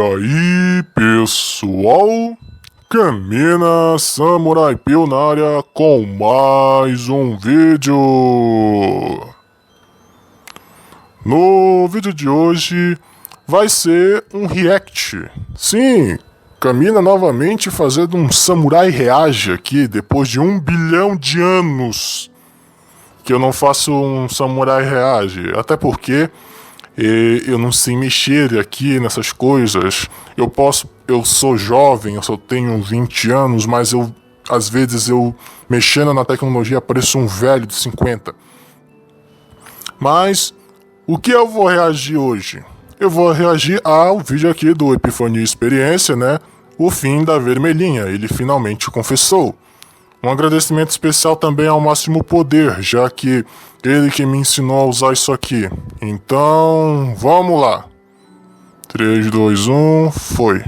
aí, pessoal? Camina Samurai Pio na área com mais um vídeo. No vídeo de hoje vai ser um react. Sim, Camina novamente fazendo um Samurai Reage aqui, depois de 1 bilhão de anos que eu não faço um Samurai Reage. Até porque eu não sei mexer aqui nessas coisas. Eu sou jovem, eu só tenho 20 anos, mas às vezes mexendo na tecnologia pareço um velho de 50. Mas o que eu vou reagir hoje? Eu vou reagir ao vídeo aqui do Epifania Experiência, né? O fim da vermelhinha, ele finalmente confessou. Um agradecimento especial também ao Máximo Poder, já que ele que me ensinou a usar isso aqui. Então, vamos lá. 3, 2, 1, foi.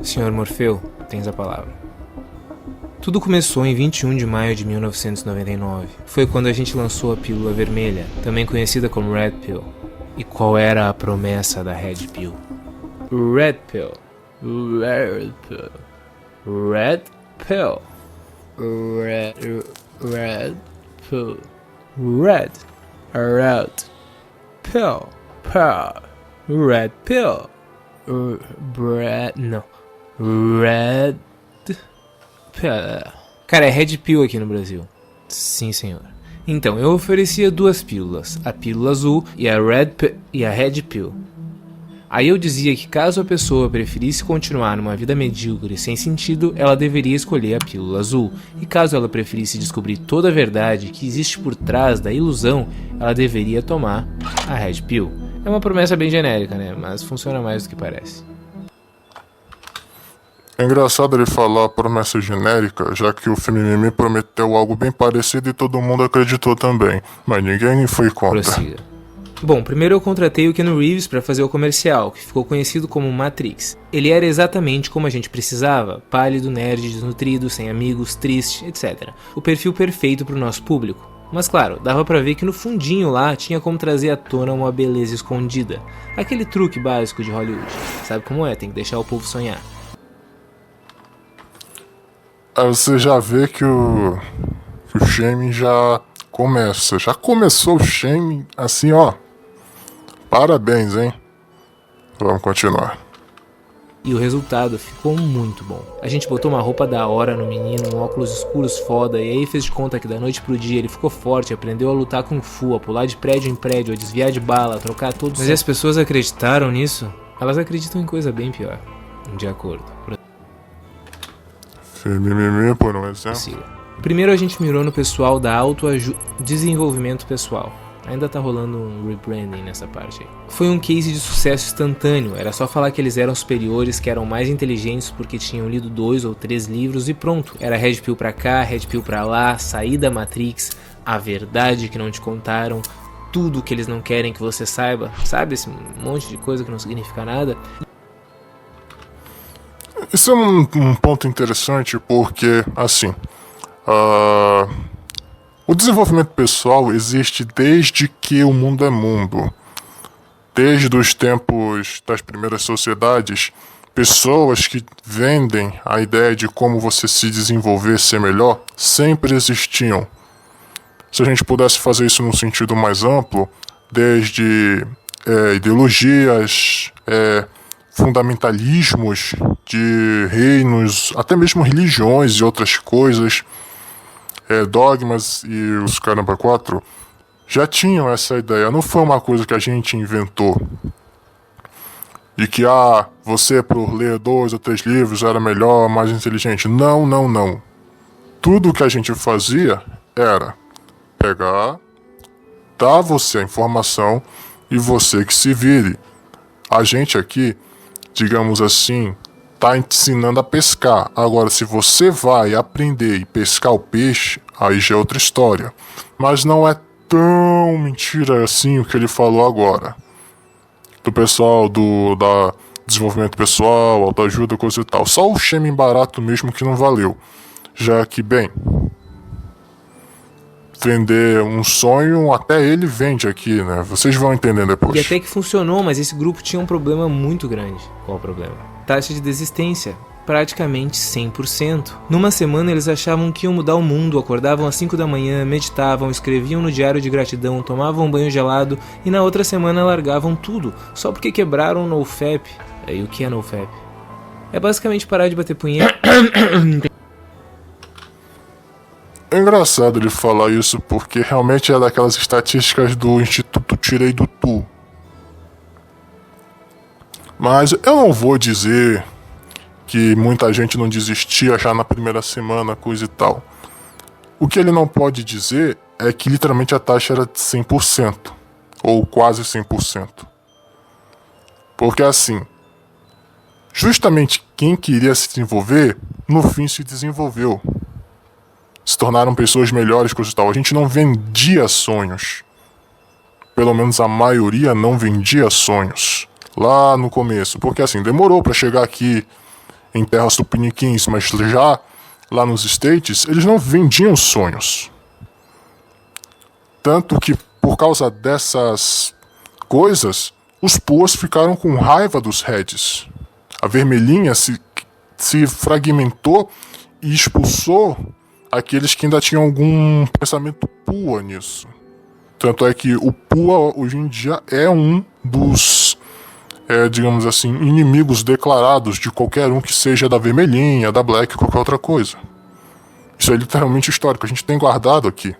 Senhor Morfeu, tens a palavra. Tudo começou em 21 de maio de 1999. Foi quando a gente lançou a pílula vermelha, também conhecida como Red Pill. E qual era a promessa da Red Pill? Red Pill. Red Pill. Red Pill. Red Pill. Red. Red Pill. Red Pill. Não. Red Pill. Cara, é Red Pill aqui no Brasil. Sim, senhor. Então, eu oferecia 2 pílulas, a pílula azul e a Red Pill. Aí eu dizia que caso a pessoa preferisse continuar numa vida medíocre sem sentido, ela deveria escolher a pílula azul. E caso ela preferisse descobrir toda a verdade que existe por trás da ilusão, ela deveria tomar a Red Pill. É uma promessa bem genérica, né? Mas funciona mais do que parece. É engraçado ele falar promessa genérica, já que o filme Mimi prometeu algo bem parecido e todo mundo acreditou também, mas ninguém foi contra. Prossiga. Bom, primeiro eu contratei o Keanu Reeves para fazer o comercial, que ficou conhecido como Matrix. Ele era exatamente como a gente precisava, pálido, nerd, desnutrido, sem amigos, triste, etc. O perfil perfeito para o nosso público. Mas claro, dava pra ver que no fundinho lá tinha como trazer à tona uma beleza escondida. Aquele truque básico de Hollywood. Sabe como é? Tem que deixar o povo sonhar. Aí você já vê que o shaming já começa. Já começou o shaming assim, ó. Parabéns, hein? Vamos continuar. E o resultado ficou muito bom. A gente botou uma roupa da hora no menino, um óculos escuros foda, e aí fez de conta que da noite pro dia ele ficou forte, aprendeu a lutar Kung Fu, a pular de prédio em prédio, a desviar de bala, a trocar todos... Mas e as pessoas acreditaram nisso? Elas acreditam em coisa bem pior. De acordo. Mimimi, por um exemplo. Primeiro a gente mirou no pessoal da desenvolvimento pessoal. Ainda tá rolando um rebranding nessa parte aí. Foi um case de sucesso instantâneo, era só falar que eles eram superiores, que eram mais inteligentes porque tinham lido 2 ou 3 livros e pronto. Era Red Pill pra cá, Red Pill pra lá, sair da Matrix, a verdade que não te contaram, tudo que eles não querem que você saiba, sabe? Esse monte de coisa que não significa nada. Isso é um ponto interessante porque, assim, o desenvolvimento pessoal existe desde que o mundo é mundo. Desde os tempos das primeiras sociedades, pessoas que vendem a ideia de como você se desenvolver, ser melhor, sempre existiam. Se a gente pudesse fazer isso num sentido mais amplo, desde ideologias, fundamentalismos de reinos, até mesmo religiões e outras coisas, dogmas e os caramba 4, já tinham essa ideia. Não foi uma coisa que a gente inventou. De que, você por ler 2 ou 3 livros era melhor, mais inteligente. Não, não, não. Tudo que a gente fazia era pegar, dar você a informação e você que se vire. A gente aqui, digamos assim, tá ensinando a pescar. Agora, se você vai aprender e pescar o peixe, aí já é outra história. Mas não é tão mentira assim o que ele falou agora. Do pessoal desenvolvimento pessoal, autoajuda, coisa e tal. Só o shaming barato mesmo que não valeu. Já que, bem, vender um sonho, até ele vende aqui, né? Vocês vão entender depois. E até que funcionou, mas esse grupo tinha um problema muito grande. Qual o problema? Taxa de desistência. Praticamente 100%. Numa semana eles achavam que iam mudar o mundo, acordavam às 5 da manhã, meditavam, escreviam no diário de gratidão, tomavam um banho gelado e na outra semana largavam tudo, só porque quebraram o NoFap. E o que é NoFap? É basicamente parar de bater punheta. É engraçado ele falar isso porque realmente é daquelas estatísticas do Instituto Tirei do Tu. Mas eu não vou dizer que muita gente não desistia já na primeira semana, coisa e tal. O que ele não pode dizer é que literalmente a taxa era de 100%, ou quase 100%. Porque assim, justamente quem queria se desenvolver, no fim se desenvolveu. Se tornaram pessoas melhores, coisa e tal. A gente não vendia sonhos. Pelo menos a maioria não vendia sonhos. Lá no começo. Porque assim, demorou pra chegar aqui em terras tupiniquins, mas já lá nos States, eles não vendiam sonhos. Tanto que, por causa dessas coisas, os Puas ficaram com raiva dos Reds. A vermelhinha se fragmentou e expulsou aqueles que ainda tinham algum pensamento Pua nisso. Tanto é que o Pua, hoje em dia, é um dos digamos assim, inimigos declarados de qualquer um que seja da vermelhinha, da black, qualquer outra coisa. Isso é literalmente histórico, a gente tem guardado aqui.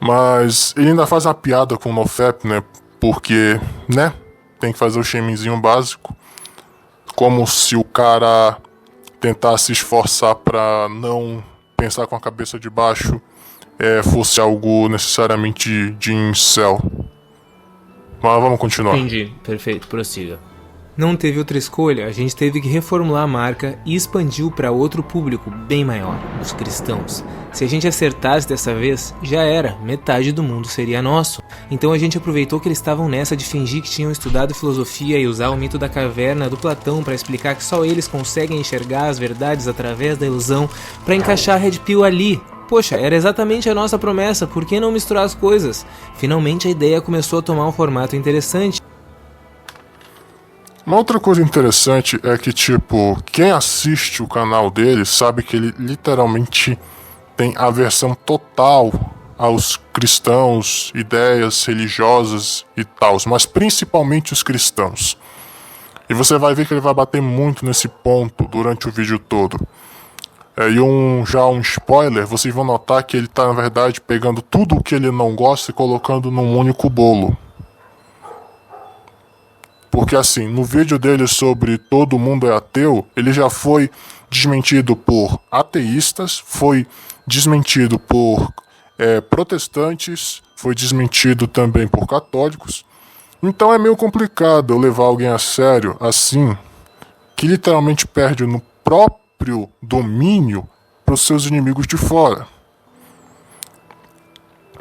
Mas ele ainda faz uma piada com o NoFap, né? Porque, né? Tem que fazer o shamezinho básico. Como se o cara tentasse se esforçar pra não pensar com a cabeça de baixo fosse algo necessariamente de incel. Mas vamos continuar. Entendi, perfeito, prossiga. Não teve outra escolha, a gente teve que reformular a marca e expandiu para outro público bem maior, os cristãos. Se a gente acertasse dessa vez, já era, metade do mundo seria nosso. Então a gente aproveitou que eles estavam nessa de fingir que tinham estudado filosofia e usar o mito da caverna do Platão para explicar que só eles conseguem enxergar as verdades através da ilusão, para encaixar a Red Pill ali. Poxa, era exatamente a nossa promessa, por que não misturar as coisas? Finalmente a ideia começou a tomar um formato interessante. Uma outra coisa interessante é que, tipo, quem assiste o canal dele sabe que ele literalmente tem aversão total aos cristãos, ideias religiosas e tal, mas principalmente os cristãos. E você vai ver que ele vai bater muito nesse ponto durante o vídeo todo. E já um spoiler, vocês vão notar que ele tá, na verdade, pegando tudo o que ele não gosta e colocando num único bolo. Porque assim, no vídeo dele sobre todo mundo é ateu, ele já foi desmentido por ateístas, foi desmentido por protestantes, foi desmentido também por católicos. Então é meio complicado eu levar alguém a sério assim, que literalmente perde no próprio domínio para os seus inimigos de fora.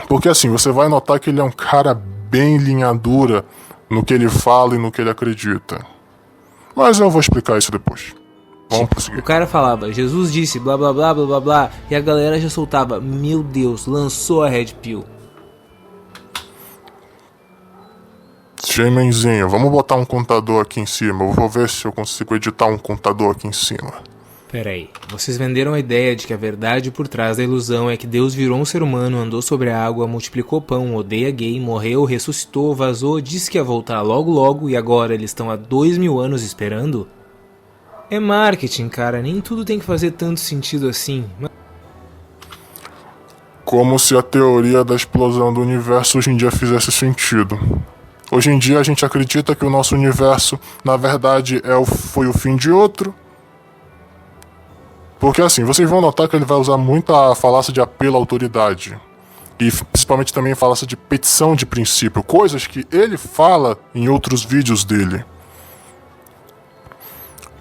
Porque assim, você vai notar que ele é um cara bem linha dura no que ele fala e no que ele acredita. Mas eu vou explicar isso depois. Vamos prosseguir. O cara falava, Jesus disse blá blá blá blá blá blá, e a galera já soltava, meu Deus, lançou a Red Pill. Shamenzinho, vamos botar um contador aqui em cima. Eu vou ver se eu consigo editar um contador aqui em cima. Peraí, vocês venderam a ideia de que a verdade por trás da ilusão é que Deus virou um ser humano, andou sobre a água, multiplicou pão, odeia gay, morreu, ressuscitou, vazou, disse que ia voltar logo logo e agora eles estão há 2000 anos esperando? É marketing, cara, nem tudo tem que fazer tanto sentido assim. Como se a teoria da explosão do universo hoje em dia fizesse sentido. Hoje em dia a gente acredita que o nosso universo, na verdade, foi o fim de outro. Porque assim, vocês vão notar que ele vai usar muito a falácia de apelo à autoridade. E principalmente também a falácia de petição de princípio. Coisas que ele fala em outros vídeos dele.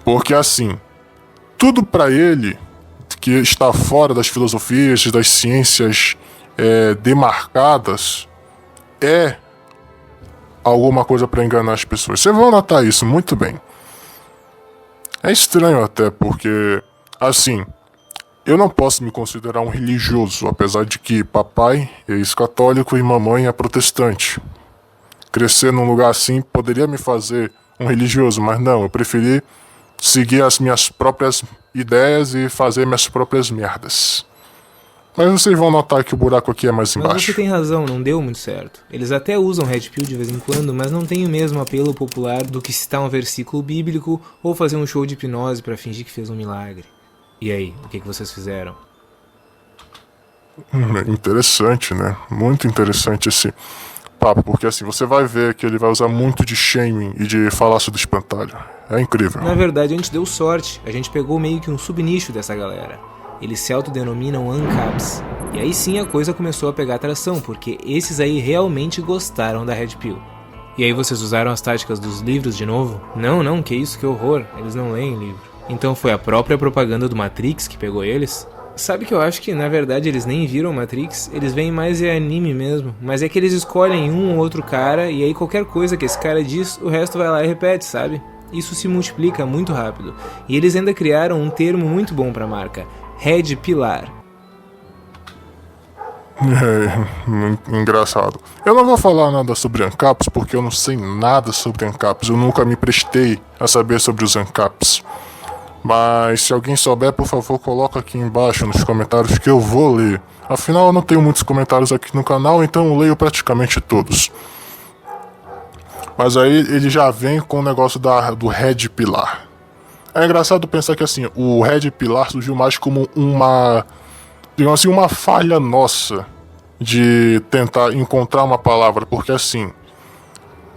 Porque assim, tudo pra ele que está fora das filosofias, das ciências demarcadas, é alguma coisa pra enganar as pessoas. Vocês vão notar isso muito bem. É estranho até, porque, assim, eu não posso me considerar um religioso, apesar de que papai é ex-católico e mamãe é protestante. Crescer num lugar assim poderia me fazer um religioso, mas não, eu preferi seguir as minhas próprias ideias e fazer minhas próprias merdas. Mas vocês vão notar que o buraco aqui é mais Mas embaixo. você tem razão, não deu muito certo. Eles até usam Red Pill de vez em quando, mas não tem o mesmo apelo popular do que citar um versículo bíblico ou fazer um show de hipnose pra fingir que fez um milagre. E aí, o que vocês fizeram? Interessante, né? Muito interessante esse papo, porque assim, você vai ver que ele vai usar muito de shaming e de falácio do espantalho. É incrível. Na verdade, a gente deu sorte. A gente pegou meio que um subnicho dessa galera. Eles se autodenominam ANCAPs. E aí sim a coisa começou a pegar atração, porque esses aí realmente gostaram da Red Pill. E aí vocês usaram as táticas dos livros de novo? Não, que isso, que horror. Eles não leem livro. Então foi a própria propaganda do Matrix que pegou eles? Sabe que eu acho que na verdade eles nem viram Matrix, eles veem mais anime mesmo. Mas é que eles escolhem um ou outro cara e aí qualquer coisa que esse cara diz, o resto vai lá e repete, sabe? Isso se multiplica muito rápido. E eles ainda criaram um termo muito bom pra marca: Red Pilar. Engraçado. Eu não vou falar nada sobre ANCAPs porque eu não sei nada sobre ANCAPs. Eu nunca me prestei a saber sobre os ANCAPs. Mas se alguém souber, por favor, coloca aqui embaixo nos comentários que eu vou ler. Afinal, eu não tenho muitos comentários aqui no canal, então eu leio praticamente todos. Mas aí ele já vem com o negócio do Red Pilar. É engraçado pensar que assim, o Red Pilar surgiu mais como uma, digamos assim, uma falha nossa de tentar encontrar uma palavra, porque assim,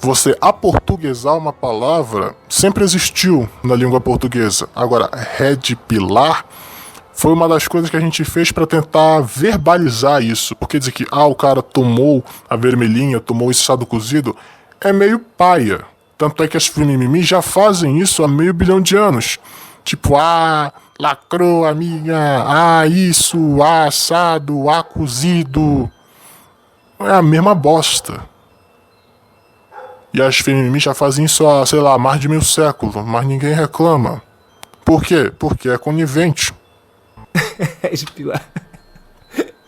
você aportuguesar uma palavra sempre existiu na língua portuguesa. Agora, Red Pilar foi uma das coisas que a gente fez para tentar verbalizar isso, porque dizer que o cara tomou a vermelhinha, tomou esse chado cozido, é meio paia. Tanto é que as mimimi já fazem isso há meio bilhão de anos. Tipo, lacrou a minha, isso, assado, cozido. É a mesma bosta. E as mimimi já fazem isso há, sei lá, mais de 1000 séculos, mas ninguém reclama. Por quê? Porque é conivente. Red Pilar.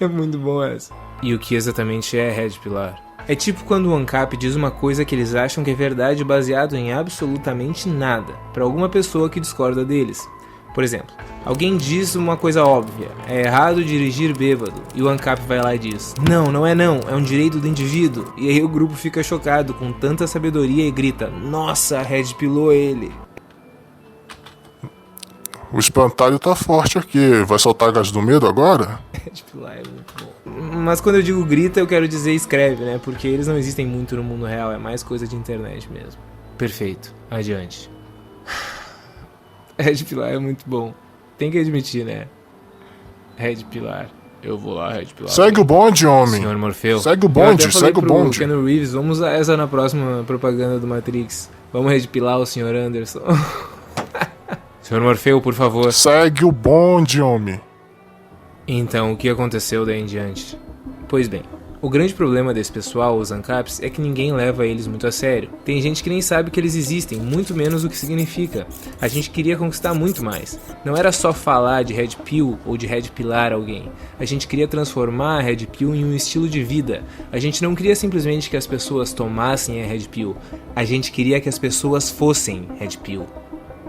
É muito bom essa. E o que exatamente é Red Pilar? É tipo quando o ANCAP diz uma coisa que eles acham que é verdade baseado em absolutamente nada, para alguma pessoa que discorda deles. Por exemplo, alguém diz uma coisa óbvia: é errado dirigir bêbado, e o ANCAP vai lá e diz: não é um direito do indivíduo. E aí o grupo fica chocado com tanta sabedoria e grita: nossa, Red Pillou ele. O espantalho tá forte aqui. Vai soltar gás do medo agora? Red Pilar é muito bom. Mas quando eu digo grita, eu quero dizer escreve, né? Porque eles não existem muito no mundo real, é mais coisa de internet mesmo. Perfeito, adiante. Red Pilar é muito bom. Tem que admitir, né? Red Pilar. Eu vou lá, Red Pilar. Segue o bonde, homem. Senhor Morfeu. Segue o bonde, segue o bonde. Keanu Reeves, vamos usar essa na próxima propaganda do Matrix. Vamos Red Pilar o Sr. Anderson. Senhor Morfeu, por favor. Segue o bonde, homem. Então, o que aconteceu daí em diante? Pois bem, o grande problema desse pessoal, os ANCAPs, é que ninguém leva eles muito a sério. Tem gente que nem sabe que eles existem, muito menos o que significa. A gente queria conquistar muito mais. Não era só falar de Red Pill ou de Red Pilar alguém. A gente queria transformar a Red Pill em um estilo de vida. A gente não queria simplesmente que as pessoas tomassem a Red Pill. A gente queria que as pessoas fossem Red Pill.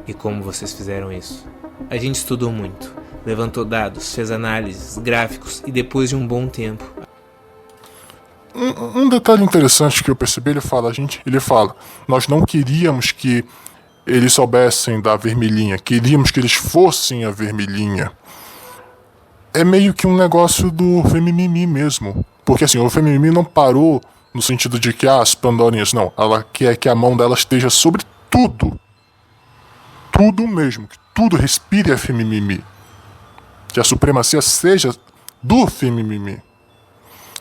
E como vocês fizeram isso? A gente estudou muito, levantou dados, fez análises, gráficos e depois de um bom tempo... Um detalhe interessante que eu percebi, ele fala, nós não queríamos que eles soubessem da vermelhinha, queríamos que eles fossem a vermelhinha. É meio que um negócio do Femimimi mesmo, porque assim, o Femimimi não parou no sentido de que as Pandorinhas, não, ela quer que a mão dela esteja sobre tudo. Tudo mesmo, que tudo respire a Femimimi. Que a supremacia seja do Femimimi.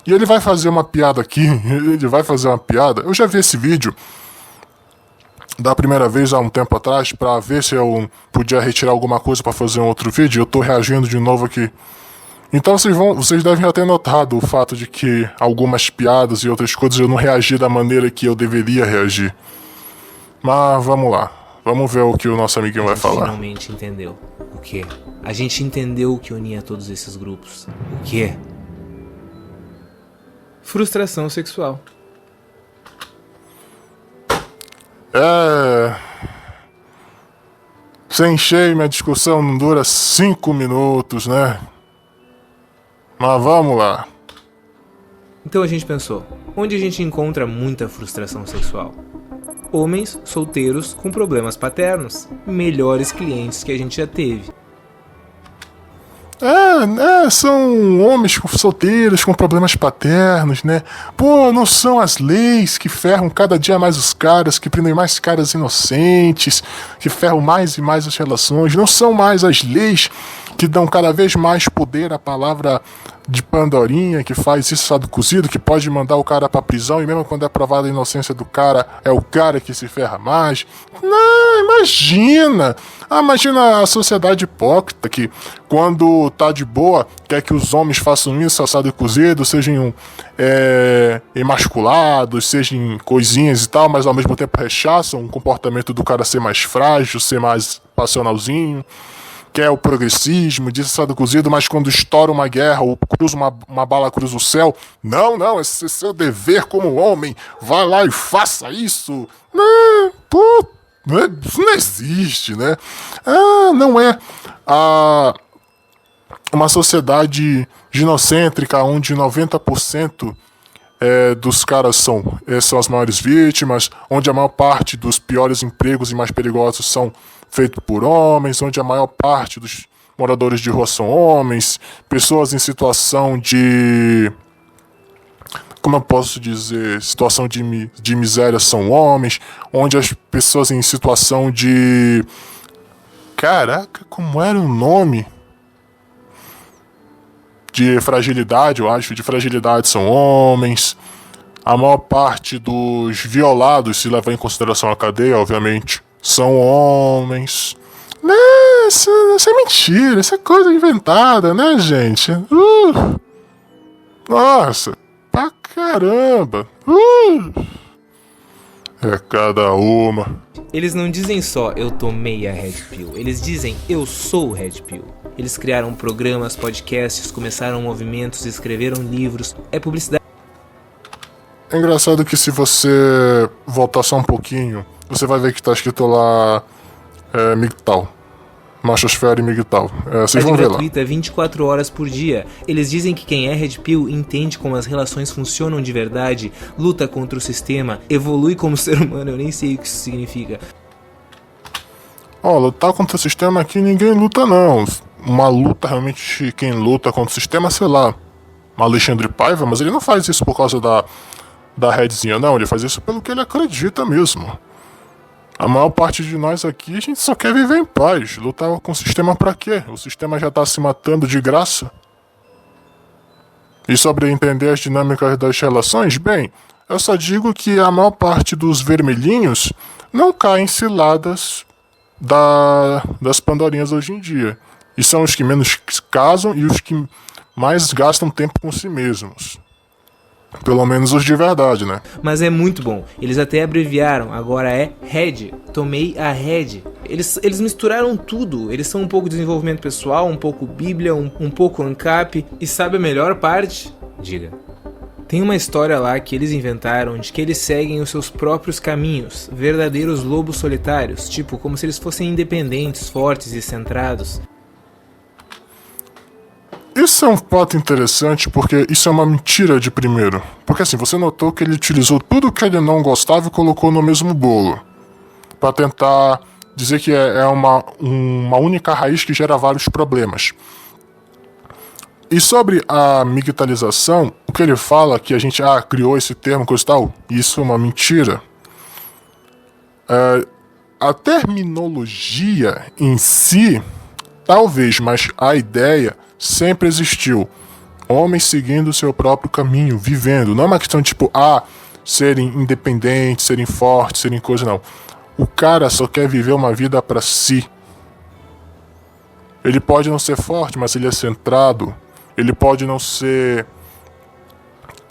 E ele vai fazer uma piada aqui, eu já vi esse vídeo da primeira vez há um tempo atrás, pra ver se eu podia retirar alguma coisa pra fazer um outro vídeo, eu tô reagindo de novo aqui. Então vocês devem já ter notado o fato de que algumas piadas e outras coisas eu não reagi da maneira que eu deveria reagir. Mas vamos lá. Vamos ver o que o nosso amiguinho vai falar. Finalmente entendeu. O quê? A gente entendeu o que unia todos esses grupos. O quê? Frustração sexual. Sem shame, a discussão não dura 5 minutos, né? Mas vamos lá. Então a gente pensou, onde a gente encontra muita frustração sexual? Homens solteiros com problemas paternos. Melhores clientes que a gente já teve. São homens solteiros com problemas paternos, né? Pô, não são as leis que ferram cada dia mais os caras, que prendem mais caras inocentes, que ferram mais e mais as relações. Não são mais as leis que dão cada vez mais poder à palavra de Pandorinha, que faz isso assado cozido, que pode mandar o cara pra prisão e mesmo quando é provada a inocência do cara, é o cara que se ferra mais. Não, imagina! Imagina a sociedade hipócrita que, quando tá de boa, quer que os homens façam isso, assado e cozido, sejam emasculados, sejam coisinhas e tal, mas ao mesmo tempo rechaçam o comportamento do cara ser mais frágil, ser mais passionalzinho. Quer o progressismo, diz assado cozido, mas quando estoura uma guerra ou cruza uma bala cruza o céu, não, esse é seu dever como homem, vai lá e faça isso. Isso não existe, né? Não é uma sociedade ginocêntrica onde 90% dos caras são as maiores vítimas, onde a maior parte dos piores empregos e mais perigosos são feitos por homens, onde a maior parte dos moradores de rua são homens, pessoas em situação de... como eu posso dizer? Situação de miséria são homens, onde as pessoas em situação de... Caraca, como era o nome? De fragilidade, eu acho, de fragilidade são homens. A maior parte dos violados, se levar em consideração a cadeia, obviamente, são homens. Isso é mentira, isso é coisa inventada, né, gente? Nossa, pra caramba. É cada uma. Eles não dizem só eu tomei a Red Pill, eles dizem eu sou Red Pill. Eles criaram programas, podcasts, começaram movimentos, escreveram livros. É publicidade. É engraçado que se você voltar só um pouquinho, você vai ver que tá escrito lá MGTOW. Machosfera e MGTOW. Vocês vão ver lá. Gratuita 24 horas por dia. Eles dizem que quem é Red Pill entende como as relações funcionam de verdade, luta contra o sistema, evolui como ser humano. Eu nem sei o que isso significa. Lutar contra o sistema aqui ninguém luta não. Uma luta realmente, quem luta contra o sistema, sei lá, Alexandre Paiva, mas ele não faz isso por causa da redzinha, não. Ele faz isso pelo que ele acredita mesmo. A maior parte de nós aqui, a gente só quer viver em paz. Lutar com o sistema pra quê? O sistema já tá se matando de graça. E sobre entender as dinâmicas das relações, bem, eu só digo que a maior parte dos vermelhinhos não cai em ciladas das pandorinhas hoje em dia. E são os que menos casam e os que mais gastam tempo com si mesmos. Pelo menos os de verdade, né? Mas é muito bom. Eles até abreviaram. Agora é Red. Tomei a Red. Eles misturaram tudo. Eles são um pouco desenvolvimento pessoal, um pouco Bíblia, um pouco ANCAP. E sabe a melhor parte? Diga. Tem uma história lá que eles inventaram de que eles seguem os seus próprios caminhos. Verdadeiros lobos solitários. Tipo, como se eles fossem independentes, fortes e centrados. Isso é um fato interessante porque isso é uma mentira de primeiro. Porque assim, você notou que ele utilizou tudo que ele não gostava e colocou no mesmo bolo. Pra tentar dizer que é uma única raiz que gera vários problemas. E sobre a migtalização, o que ele fala que a gente criou esse termo, coisa e tal, isso é uma mentira. A terminologia em si, talvez, mas a ideia sempre existiu. Homens seguindo o seu próprio caminho, vivendo. Não é uma questão de tipo, serem independentes, serem fortes, serem coisa, não. O cara só quer viver uma vida pra si. Ele pode não ser forte, mas ele é centrado. Ele pode não ser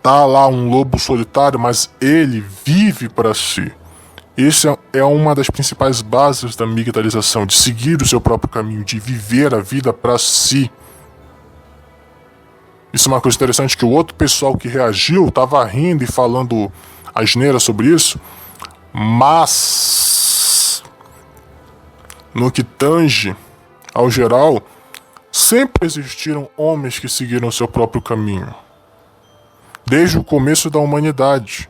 tá lá um lobo solitário, mas ele vive para si. Essa é uma das principais bases da migdalização, de seguir o seu próprio caminho, de viver a vida para si. Isso é uma coisa interessante, que o outro pessoal que reagiu estava rindo e falando asneira sobre isso, mas no que tange ao geral, sempre existiram homens que seguiram o seu próprio caminho. Desde o começo da humanidade,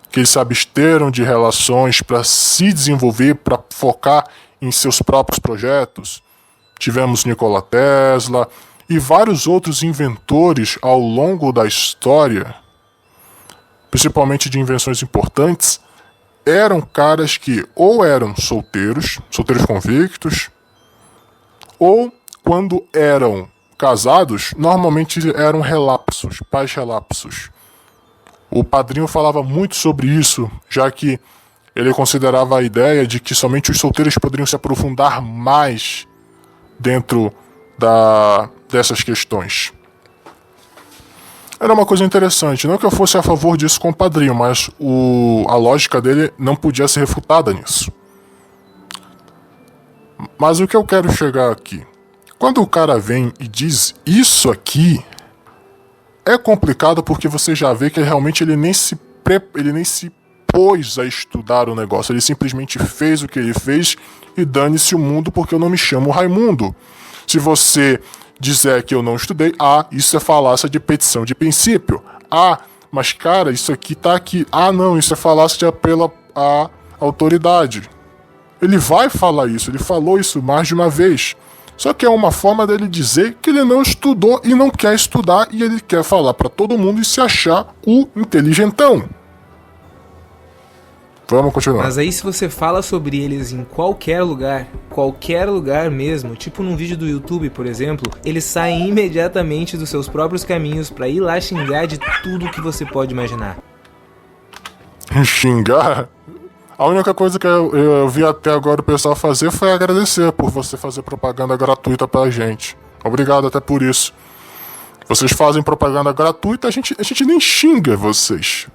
que eles se absteram de relações para se desenvolver, para focar em seus próprios projetos. Tivemos Nikola Tesla e vários outros inventores ao longo da história, principalmente de invenções importantes, eram caras que ou eram solteiros convictos, ou quando eram casados, normalmente eram relapsos, pais relapsos. O Padrinho falava muito sobre isso, já que ele considerava a ideia de que somente os solteiros poderiam se aprofundar mais dentro dessas questões. Era uma coisa interessante, não que eu fosse a favor disso com o Padrinho, mas a lógica dele não podia ser refutada nisso. Mas o que eu quero chegar aqui? Quando o cara vem e diz isso aqui, é complicado porque você já vê que realmente ele nem se pôs a estudar o negócio. Ele simplesmente fez o que ele fez e dane-se o mundo porque eu não me chamo Raimundo. Se você dizer que eu não estudei, isso é falácia de petição de princípio. Mas cara, isso aqui tá aqui. Não, isso é falácia de apelo à autoridade. Ele vai falar isso, ele falou isso mais de uma vez. Só que é uma forma dele dizer que ele não estudou e não quer estudar, e ele quer falar para todo mundo e se achar o inteligentão. Vamos continuar. Mas aí se você fala sobre eles em qualquer lugar mesmo, tipo num vídeo do YouTube, por exemplo, eles saem imediatamente dos seus próprios caminhos pra ir lá xingar de tudo que você pode imaginar. Xingar? A única coisa que eu vi até agora o pessoal fazer foi agradecer por você fazer propaganda gratuita pra gente. Obrigado até por isso. Vocês fazem propaganda gratuita, a gente nem xinga vocês.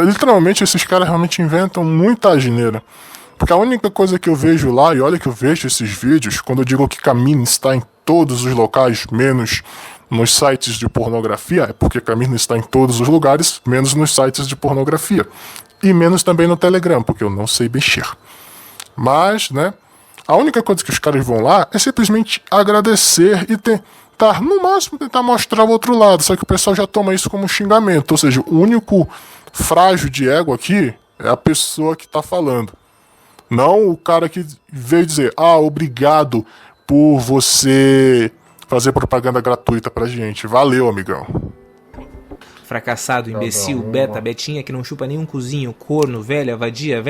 Literalmente, esses caras realmente inventam muita asneira. Porque a única coisa que eu vejo lá, e olha que eu vejo esses vídeos, quando eu digo que Camino está em todos os locais, menos nos sites de pornografia, é porque Camino está em todos os lugares, menos nos sites de pornografia. E menos também no Telegram, porque eu não sei mexer. Mas, né, a única coisa que os caras vão lá é simplesmente agradecer e tentar, no máximo, tentar mostrar o outro lado. Só que o pessoal já toma isso como um xingamento. Ou seja, o único frágil de ego aqui é a pessoa que tá falando. Não o cara que veio dizer, obrigado por você fazer propaganda gratuita pra gente. Valeu, amigão. Fracassado, imbecil, beta, betinha que não chupa nenhum cozinho, corno, velha vadia,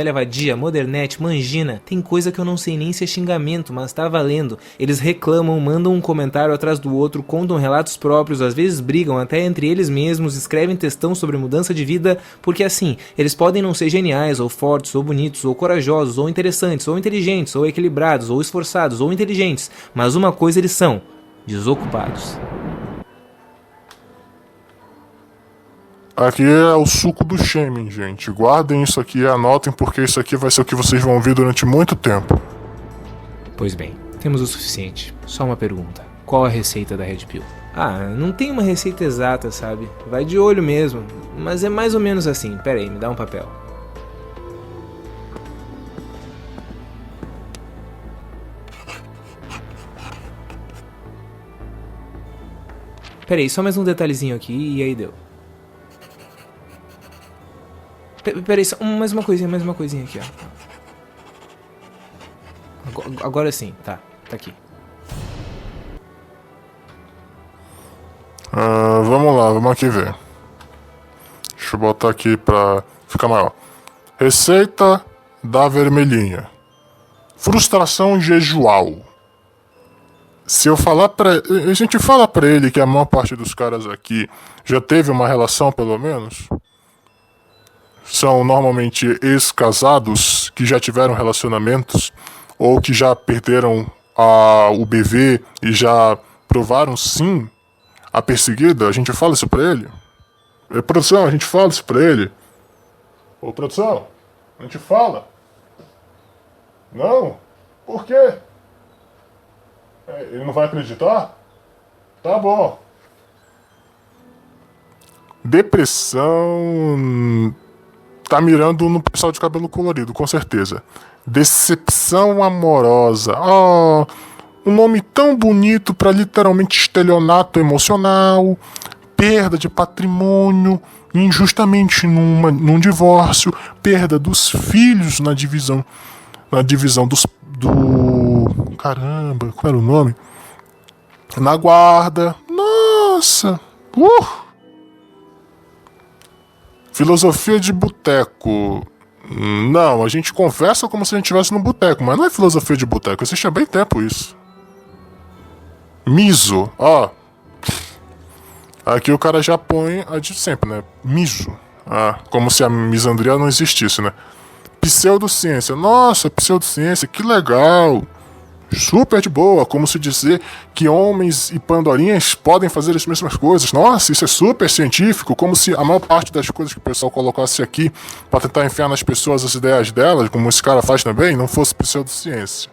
modernete, mangina. Tem coisa que eu não sei nem se é xingamento, mas tá valendo. Eles reclamam, mandam um comentário atrás do outro, contam relatos próprios, às vezes brigam até entre eles mesmos, escrevem textão sobre mudança de vida, porque assim, eles podem não ser geniais, ou fortes, ou bonitos, ou corajosos, ou interessantes, ou inteligentes, ou equilibrados, ou esforçados, ou inteligentes, mas uma coisa eles são: desocupados. Aqui é o suco do shaming, gente. Guardem isso aqui e anotem, porque isso aqui vai ser o que vocês vão ouvir durante muito tempo. Pois bem, temos o suficiente. Só uma pergunta. Qual a receita da Red Pill? Não tem uma receita exata, sabe? Vai de olho mesmo. Mas é mais ou menos assim. Pera aí, me dá um papel. Pera aí, só mais um detalhezinho aqui e aí deu. Peraí, só mais uma coisinha aqui, ó. Agora sim, tá aqui. Vamos lá, vamos aqui ver. Deixa eu botar aqui pra ficar maior. Receita da vermelhinha. Frustração jejual. Se eu falar a gente fala pra ele que a maior parte dos caras aqui já teve uma relação, pelo menos. São normalmente ex-casados que já tiveram relacionamentos ou que já perderam o bebê e já provaram sim a perseguida, a gente fala isso pra ele? Produção, a gente fala isso pra ele? Ô, produção, a gente fala? Não? Por quê? Ele não vai acreditar? Tá bom. Depressão tá mirando no pessoal de cabelo colorido, com certeza. Decepção amorosa. Oh, um nome tão bonito para literalmente estelionato emocional, perda de patrimônio, injustamente num divórcio, perda dos filhos na divisão do caramba, qual era o nome? Na guarda. Nossa. Filosofia de boteco. Não, a gente conversa como se a gente estivesse no boteco, mas não é filosofia de boteco, existe há bem tempo isso. Miso, ó. Aqui o cara já põe a de sempre, né? Miso. Como se a misandria não existisse, né? Pseudociência. Nossa, pseudociência, que legal. Super de boa, como se dizer que homens e pandorinhas podem fazer as mesmas coisas. Nossa, isso é super científico, como se a maior parte das coisas que o pessoal colocasse aqui para tentar enfiar nas pessoas as ideias delas, como esse cara faz também, não fosse pseudociência.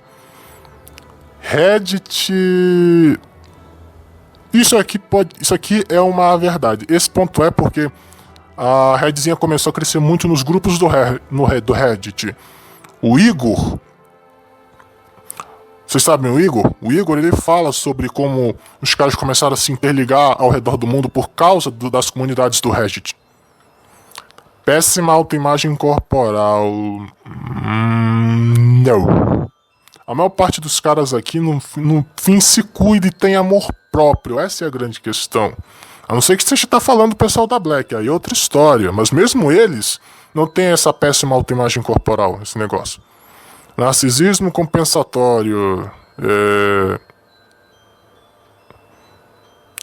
Reddit. Isso aqui é uma verdade. Esse ponto é porque a Reddzinha começou a crescer muito nos grupos do Reddit. O Igor. Vocês sabem o Igor? O Igor, ele fala sobre como os caras começaram a se interligar ao redor do mundo por causa das comunidades do Reddit. Péssima autoimagem corporal. Não. A maior parte dos caras aqui, no fim, se cuida e tem amor próprio. Essa é a grande questão. A não ser que você está falando do pessoal da Black, aí é outra história. Mas mesmo eles não têm essa péssima autoimagem corporal, esse negócio. Narcisismo compensatório.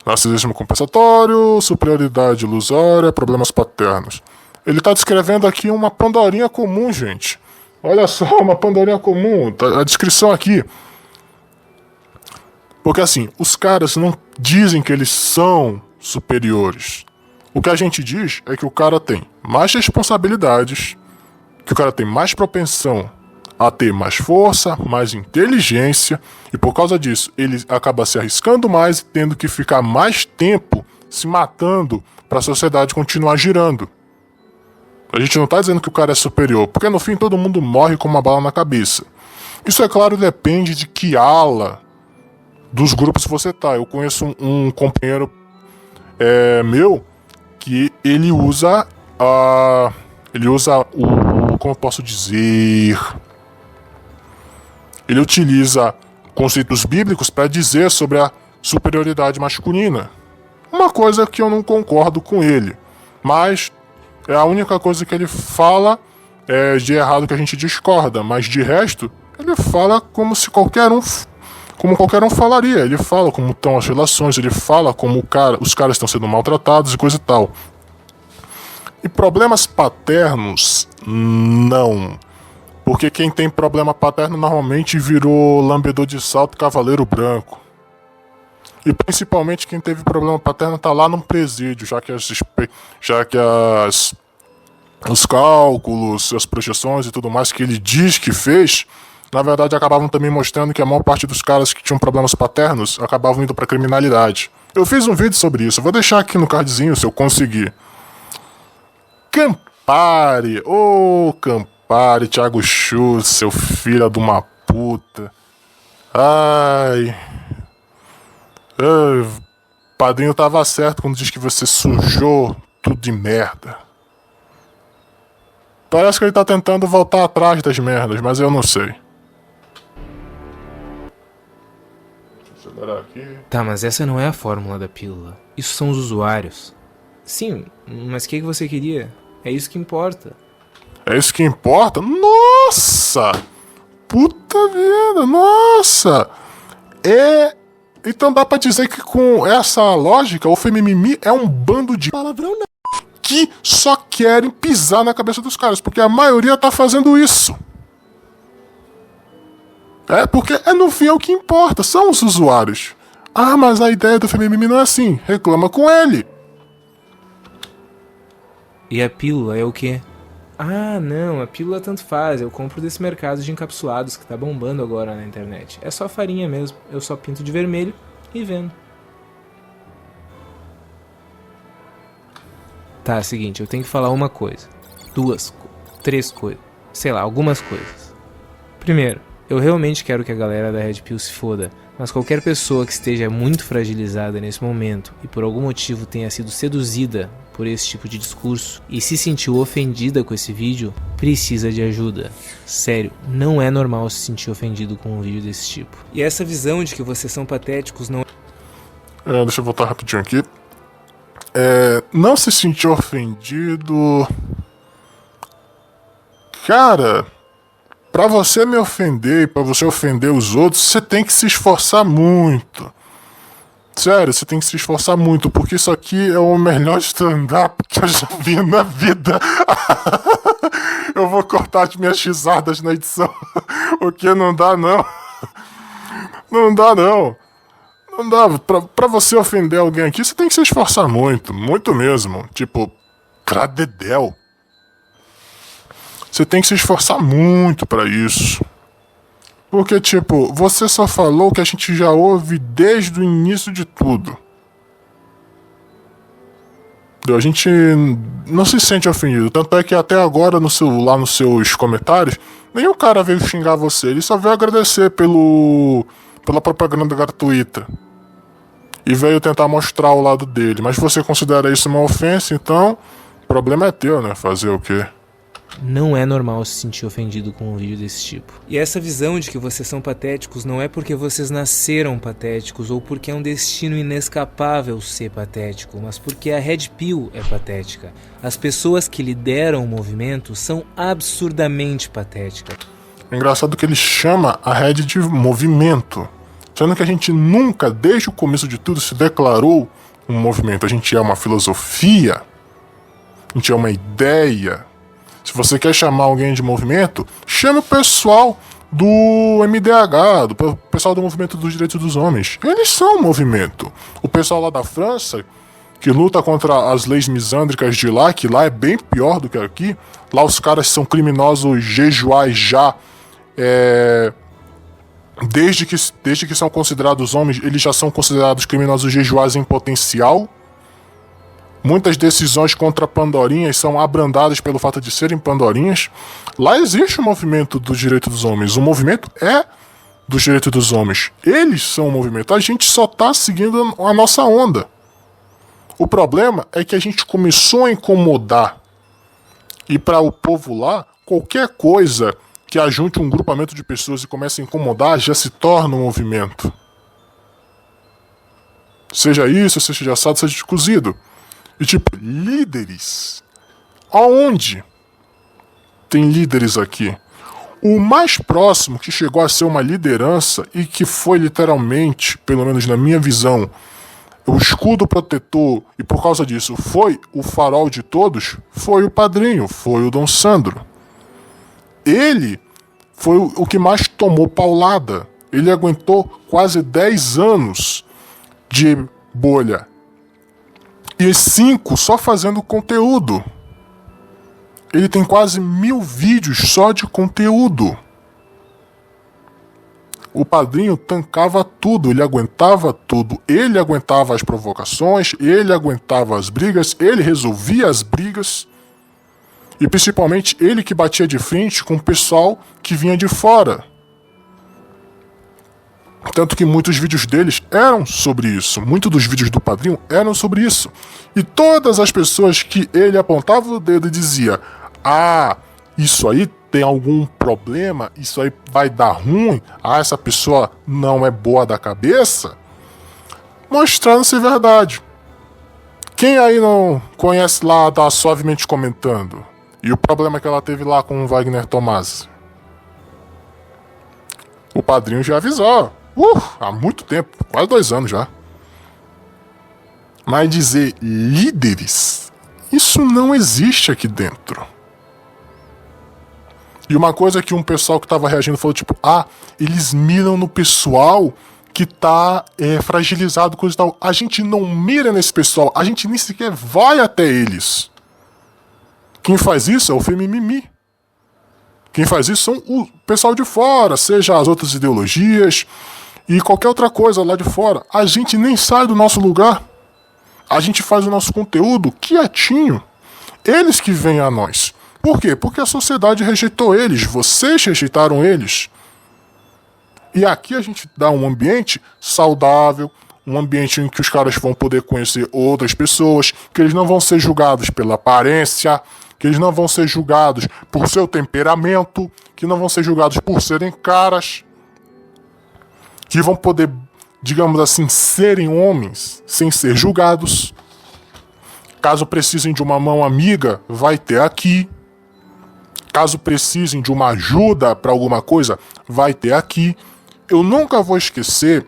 Narcisismo compensatório, superioridade ilusória, problemas paternos. Ele está descrevendo aqui uma pandorinha comum, gente. Olha só, uma pandorinha comum. Tá a descrição aqui. Porque assim, os caras não dizem que eles são superiores. O que a gente diz é que o cara tem mais responsabilidades, que o cara tem mais propensão a ter mais força, mais inteligência, e por causa disso ele acaba se arriscando mais e tendo que ficar mais tempo se matando para a sociedade continuar girando. A gente não tá dizendo que o cara é superior, porque no fim todo mundo morre com uma bala na cabeça. Isso, é claro, depende de que ala dos grupos você tá. Eu conheço um companheiro meu que ele usa como eu posso dizer, ele utiliza conceitos bíblicos para dizer sobre a superioridade masculina. Uma coisa que eu não concordo com ele, mas é a única coisa que ele fala de errado que a gente discorda, mas de resto, ele fala como qualquer um falaria. Ele fala como estão as relações, ele fala como os caras estão sendo maltratados e coisa e tal. E problemas paternos, não. Porque quem tem problema paterno normalmente virou lambedor de salto cavaleiro branco. E principalmente quem teve problema paterno tá lá num presídio, já que os cálculos, as projeções e tudo mais que ele diz que fez, na verdade acabavam também mostrando que a maior parte dos caras que tinham problemas paternos acabavam indo pra criminalidade. Eu fiz um vídeo sobre isso, eu vou deixar aqui no cardzinho se eu conseguir. Campari, Campari, Thiago Schultz, seu filho de uma puta. Padrinho tava certo quando diz que você sujou tudo de merda. Parece que ele tá tentando voltar atrás das merdas, mas eu não sei. Deixa eu acelerar aqui. Tá, mas essa não é a fórmula da pílula. Isso são os usuários. Sim, mas o que você queria? É isso que importa. É isso que importa? Nossa! Puta vida, nossa! Então dá pra dizer que com essa lógica, o Femimimi é um bando de palavrão que só querem pisar na cabeça dos caras, porque a maioria tá fazendo isso. Porque no fim é o que importa, são os usuários. Ah, mas a ideia do Femimimi não é assim. Reclama com ele. E a pílula é o quê? Ah, não, a pílula tanto faz. Eu compro desse mercado de encapsulados que tá bombando agora na internet. É só farinha mesmo. Eu só pinto de vermelho e vendo. Tá, é o seguinte, eu tenho que falar uma coisa. Três coisas. Sei lá, algumas coisas. Primeiro, eu realmente quero que a galera da Red Pill se foda. Mas qualquer pessoa que esteja muito fragilizada nesse momento e por algum motivo tenha sido seduzida por esse tipo de discurso e se sentiu ofendida com esse vídeo, precisa de ajuda. Sério, não é normal se sentir ofendido com um vídeo desse tipo. E essa visão de que vocês são patéticos não... Deixa eu voltar rapidinho aqui. Não se sentir ofendido... Cara... Pra você me ofender e pra você ofender os outros, você tem que se esforçar muito. Sério, você tem que se esforçar muito, porque isso aqui é o melhor stand-up que eu já vi na vida. Eu vou cortar as minhas risadas na edição, porque não dá não. Não dá não. Não dá. Pra você ofender alguém aqui, você tem que se esforçar muito, muito mesmo. Tipo, pra dedéu. Você tem que se esforçar muito pra isso. Porque, tipo, você só falou o que a gente já ouve desde o início de tudo. A gente não se sente ofendido. Tanto é que até agora, lá nos seus comentários, nenhum cara veio xingar você. Ele só veio agradecer pela propaganda gratuita. E veio tentar mostrar o lado dele. Mas você considera isso uma ofensa, então o problema é teu, né? Fazer o quê? Não é normal se sentir ofendido com um vídeo desse tipo. E essa visão de que vocês são patéticos não é porque vocês nasceram patéticos ou porque é um destino inescapável ser patético, mas porque a Red Pill é patética. As pessoas que lideram o movimento são absurdamente patéticas. É engraçado que ele chama a Red de movimento, sendo que a gente nunca, desde o começo de tudo, se declarou um movimento. A gente é uma filosofia, a gente é uma ideia. Se você quer chamar alguém de movimento, chame o pessoal do MDH, do pessoal do Movimento dos Direitos dos Homens. Eles são um movimento. O pessoal lá da França, que luta contra as leis misândricas de lá, que lá é bem pior do que aqui. Lá os caras são criminosos jejuais já. Desde que são considerados homens, eles já são considerados criminosos jejuais em potencial. Muitas decisões contra pandorinhas são abrandadas pelo fato de serem pandorinhas. Lá existe o movimento dos direitos dos homens. O movimento é dos direitos dos homens. Eles são o movimento. A gente só está seguindo a nossa onda. O problema é que a gente começou a incomodar. E para o povo lá, qualquer coisa que ajunte um grupamento de pessoas e comece a incomodar já se torna um movimento. Seja isso, seja de assado, seja de cozido. E tipo, líderes? Aonde tem líderes aqui? O mais próximo que chegou a ser uma liderança e que foi literalmente, pelo menos na minha visão, o escudo protetor e por causa disso foi o farol de todos, foi o padrinho, foi o Dom Sandro. Ele foi o que mais tomou paulada. Ele aguentou quase 10 anos de bolha. E 5 só fazendo conteúdo. Ele tem quase 1000 vídeos só de conteúdo. O padrinho tancava tudo, ele aguentava tudo. Ele aguentava as provocações, ele aguentava as brigas, ele resolvia as brigas. E principalmente ele que batia de frente com o pessoal que vinha de fora. Tanto que muitos vídeos deles eram sobre isso. Muitos dos vídeos do padrinho eram sobre isso. E todas as pessoas que ele apontava o dedo e dizia: ah, isso aí tem algum problema, isso aí vai dar ruim, ah, essa pessoa não é boa da cabeça, mostrando ser verdade. Quem aí não conhece lá da Suavemente Comentando? E o problema que ela teve lá com o Wagner Tomasi? O padrinho já avisou. Há muito tempo, quase 2 anos já. Mas dizer líderes, isso não existe aqui dentro. E uma coisa que um pessoal que estava reagindo falou tipo, ah, eles miram no pessoal que tá fragilizado, coisa e tal. A gente não mira nesse pessoal, a gente nem sequer vai até eles. Quem faz isso é o Femimimi. Quem faz isso são o pessoal de fora, seja as outras ideologias e qualquer outra coisa lá de fora. A gente nem sai do nosso lugar. A gente faz o nosso conteúdo quietinho. Eles que vêm a nós. Por quê? Porque a sociedade rejeitou eles. Vocês rejeitaram eles. E aqui a gente dá um ambiente saudável, um ambiente em que os caras vão poder conhecer outras pessoas, que eles não vão ser julgados pela aparência, que eles não vão ser julgados por seu temperamento, que não vão ser julgados por serem caras, que vão poder, digamos assim, serem homens sem ser julgados. Caso precisem de uma mão amiga, vai ter aqui. Caso precisem de uma ajuda para alguma coisa, vai ter aqui. Eu nunca vou esquecer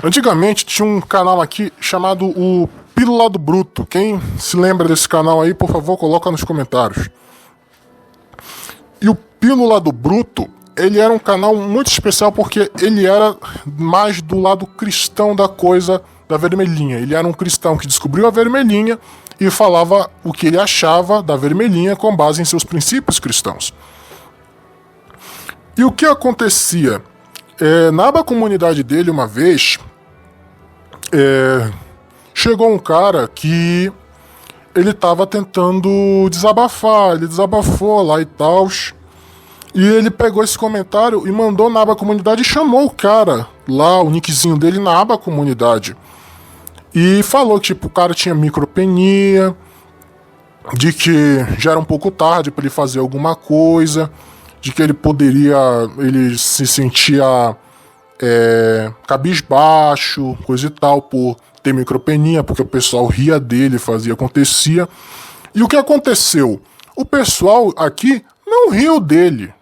Antigamente tinha um canal aqui chamado o Pílula do Bruto. Quem se lembra desse canal aí, por favor, coloca nos comentários. E o Pílula do Bruto, ele era um canal muito especial porque ele era mais do lado cristão da coisa da vermelhinha. Ele era um cristão que descobriu a vermelhinha e falava o que ele achava da vermelhinha com base em seus princípios cristãos. E o que acontecia? Na aba comunidade dele, uma vez, chegou um cara que ele estava tentando desabafar, ele desabafou lá e tal, e ele pegou esse comentário e mandou na aba comunidade e chamou o cara lá, o nickzinho dele na aba comunidade, e falou que tipo, o cara tinha micropenia, de que já era um pouco tarde para ele fazer alguma coisa, de que ele se sentia cabisbaixo, coisa e tal, por ter micropenia, porque o pessoal ria dele, acontecia. E o que aconteceu? O pessoal aqui não riu dele.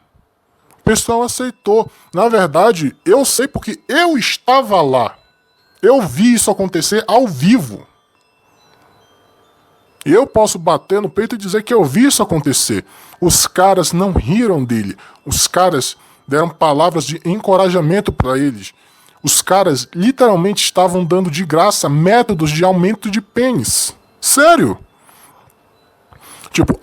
O pessoal aceitou. Na verdade, eu sei porque eu estava lá. Eu vi isso acontecer ao vivo. E eu posso bater no peito e dizer que eu vi isso acontecer. Os caras não riram dele. Os caras deram palavras de encorajamento para eles. Os caras literalmente estavam dando de graça métodos de aumento de pênis. Sério. Tipo,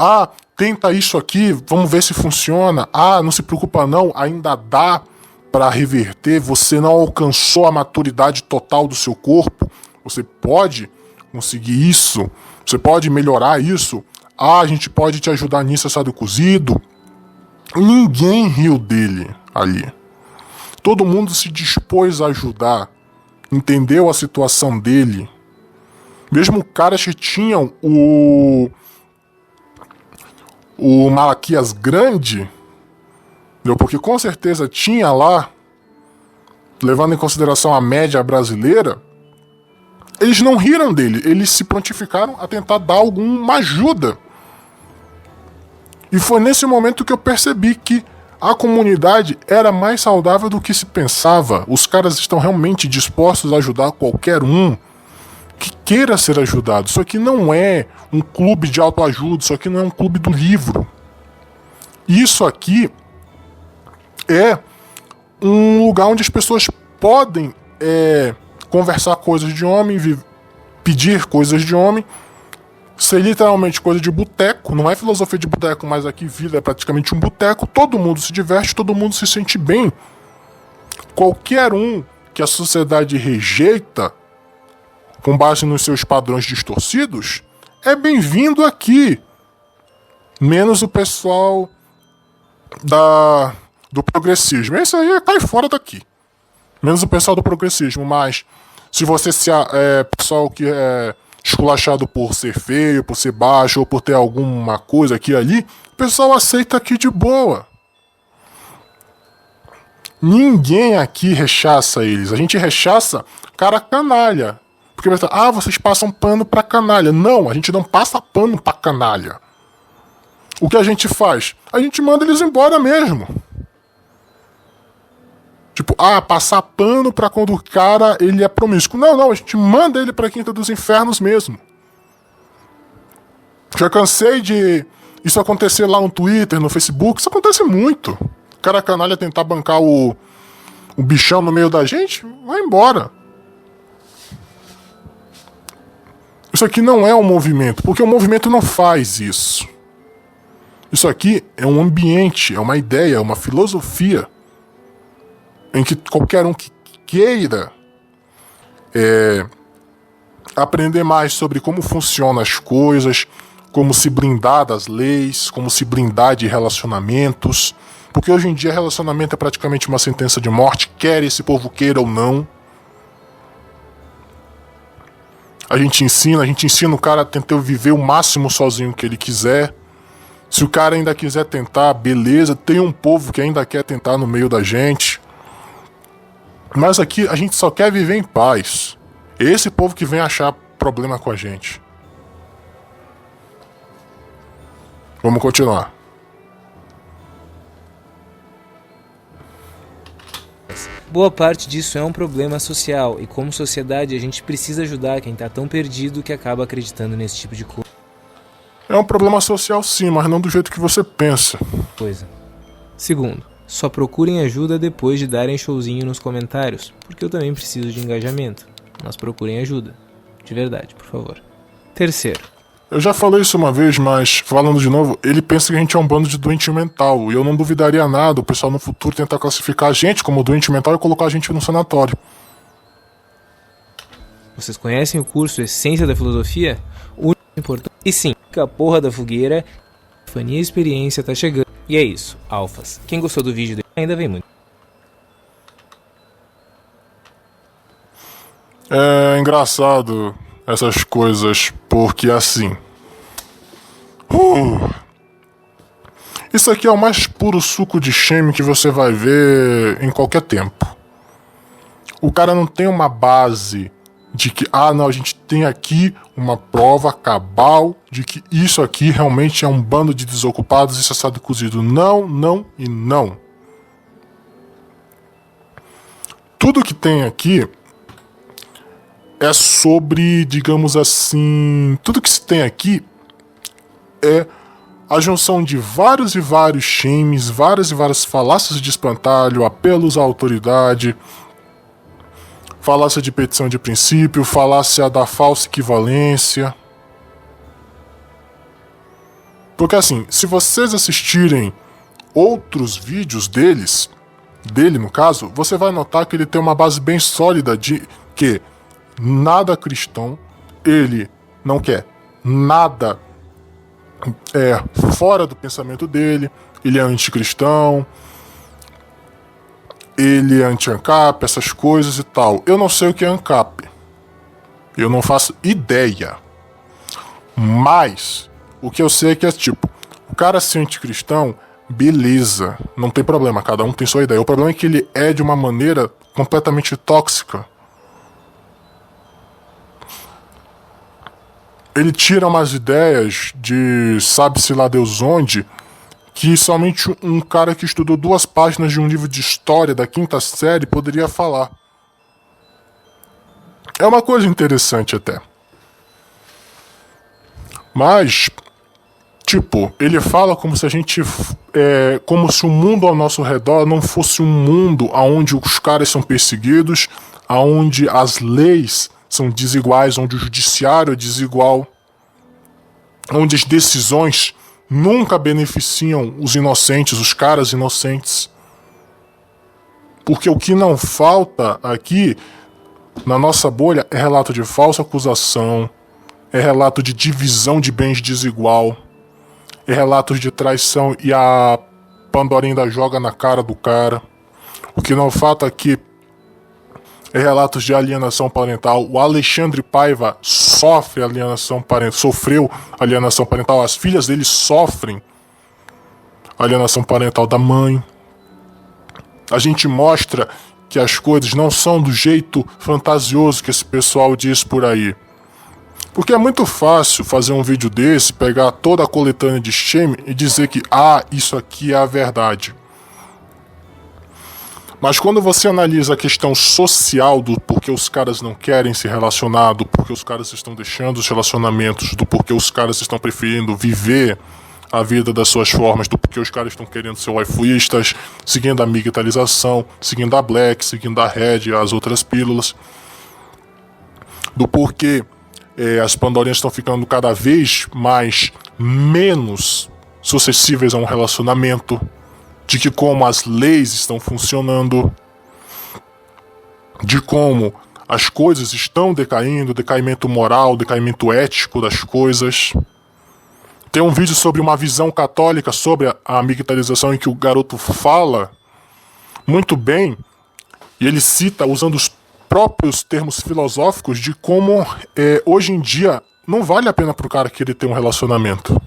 tenta isso aqui, vamos ver se funciona. Não se preocupa não, ainda dá para reverter. Você não alcançou a maturidade total do seu corpo. Você pode conseguir isso. Você pode melhorar isso. A gente pode te ajudar nisso, assado e cozido. Ninguém riu dele ali. Todo mundo se dispôs a ajudar. Entendeu a situação dele. Mesmo caras que tinham o Malaquias grande, porque com certeza tinha lá, levando em consideração a média brasileira, eles não riram dele, eles se prontificaram a tentar dar alguma ajuda. E foi nesse momento que eu percebi que a comunidade era mais saudável do que se pensava. Os caras estão realmente dispostos a ajudar qualquer um que queira ser ajudado. Isso aqui não é um clube de autoajuda, isso aqui não é um clube do livro. Isso aqui é um lugar onde as pessoas podem conversar coisas de homem, pedir coisas de homem, ser literalmente coisa de boteco. Não é filosofia de boteco, mas aqui vida é praticamente um boteco. Todo mundo se diverte, todo mundo se sente bem. Qualquer um que a sociedade rejeita, com base nos seus padrões distorcidos, é bem-vindo aqui. Menos o pessoal do progressismo. Esse aí cai fora daqui. Menos o pessoal do progressismo, mas se você é pessoal que é esculachado por ser feio, por ser baixo ou por ter alguma coisa aqui e ali, o pessoal aceita aqui de boa. Ninguém aqui rechaça eles. A gente rechaça cara canalha. Porque vai estar, vocês passam pano pra canalha. Não, a gente não passa pano pra canalha. O que a gente faz? A gente manda eles embora mesmo. Tipo, passar pano pra quando o cara ele é promíscuo. Não, a gente manda ele pra quinta dos infernos mesmo. Já cansei de isso acontecer lá no Twitter, no Facebook. Isso acontece muito. cara canalha tentar bancar o bichão no meio da gente, vai embora. Isso aqui não é um movimento, porque o movimento não faz isso. Isso aqui é um ambiente, é uma ideia, é uma filosofia em que qualquer um que queira aprender mais sobre como funcionam as coisas, como se blindar das leis, como se blindar de relacionamentos, porque hoje em dia relacionamento é praticamente uma sentença de morte, quer esse povo queira ou não. A gente ensina o cara a tentar viver o máximo sozinho que ele quiser. Se o cara ainda quiser tentar, beleza, tem um povo que ainda quer tentar no meio da gente. Mas aqui a gente só quer viver em paz. Esse povo que vem achar problema com a gente. Vamos continuar. Boa parte disso é um problema social, e como sociedade a gente precisa ajudar quem tá tão perdido que acaba acreditando nesse tipo de É um problema social sim, mas não do jeito que você pensa. coisa. Segundo, só procurem ajuda depois de darem showzinho nos comentários, porque eu também preciso de engajamento. Mas procurem ajuda. De verdade, por favor. Terceiro, Eu já falei isso uma vez, mas falando de novo, ele pensa que a gente é um bando de doente mental. E eu não duvidaria nada o pessoal no futuro tentar classificar a gente como doente mental e colocar a gente no sanatório. vocês conhecem o curso Essência da Filosofia? O importante. E sim, a porra da fogueira. Fania experiência tá chegando. E é isso, alfas. Quem gostou do vídeo ainda vem muito. É engraçado essas coisas, porque assim. Isso aqui é o mais puro suco de shame que você vai ver em qualquer tempo. O cara não tem uma base de que, não, a gente tem aqui uma prova cabal de que isso aqui realmente é um bando de desocupados e assado cozido. Não, não e não. Tudo que tem aqui é sobre, digamos assim, tudo que se tem aqui é a junção de vários e vários shames, várias e várias falácias de espantalho, apelos à autoridade, falácia de petição de princípio, falácia da falsa equivalência. Porque assim, se vocês assistirem outros vídeos dele no caso, você vai notar que ele tem uma base bem sólida de que nada cristão, ele não quer nada fora do pensamento dele, ele é anticristão, ele é anti-ANCAP, essas coisas e tal. Eu não sei o que é ANCAP, eu não faço ideia, mas o que eu sei é que é tipo, o cara ser anticristão, beleza, não tem problema, cada um tem sua ideia. O problema é que ele é de uma maneira completamente tóxica. Ele tira umas ideias de sabe-se lá Deus onde, que somente um cara que estudou 2 páginas de um livro de história da 5ª série poderia falar. É uma coisa interessante até. Mas, tipo, ele fala como se a gente... como se o mundo ao nosso redor não fosse um mundo onde os caras são perseguidos, onde as leis são desiguais, onde o judiciário é desigual, onde as decisões nunca beneficiam os inocentes, os caras inocentes. Porque o que não falta aqui, na nossa bolha, é relato de falsa acusação, é relato de divisão de bens desigual, é relatos de traição e a Pandora ainda joga na cara do cara. O que não falta aqui é relatos de alienação parental. O Alexandre Paiva sofreu alienação parental. As filhas dele sofrem alienação parental da mãe. A gente mostra que as coisas não são do jeito fantasioso que esse pessoal diz por aí. Porque é muito fácil fazer um vídeo desse, pegar toda a coletânea de shame e dizer que, isso aqui é a verdade. Mas quando você analisa a questão social do porquê os caras não querem se relacionar, do porquê os caras estão deixando os relacionamentos, do porquê os caras estão preferindo viver a vida das suas formas, do porquê os caras estão querendo ser waifuístas, seguindo a migtalização, seguindo a Black, seguindo a Red e as outras pílulas, do porquê as Pandorinhas estão ficando cada vez menos suscetíveis a um relacionamento, de que como as leis estão funcionando, de como as coisas estão decaindo, decaimento moral, decaimento ético das coisas. Tem um vídeo sobre uma visão católica sobre a migtalização em que o garoto fala muito bem, e ele cita usando os próprios termos filosóficos de como hoje em dia não vale a pena pro cara querer ter um relacionamento.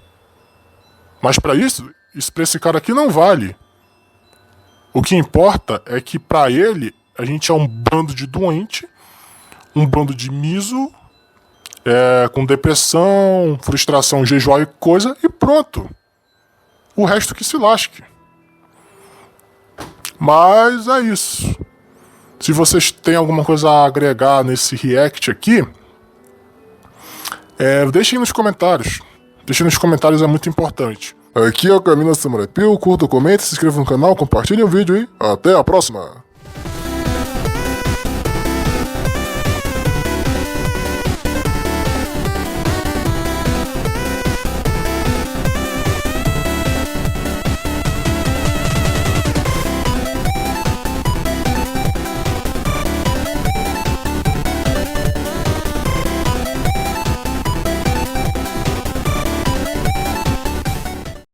Mas para esse cara aqui não vale. O que importa é que para ele a gente é um bando de doente, um bando de miso, com depressão, frustração, jejum e coisa, e pronto. O resto que se lasque. Mas é isso. Se vocês têm alguma coisa a agregar nesse react aqui, deixem nos comentários. Deixem nos comentários, é muito importante. Aqui é o Caminho da Samurai Pio. Curta, comente, se inscreva no canal, compartilhe o vídeo e até a próxima!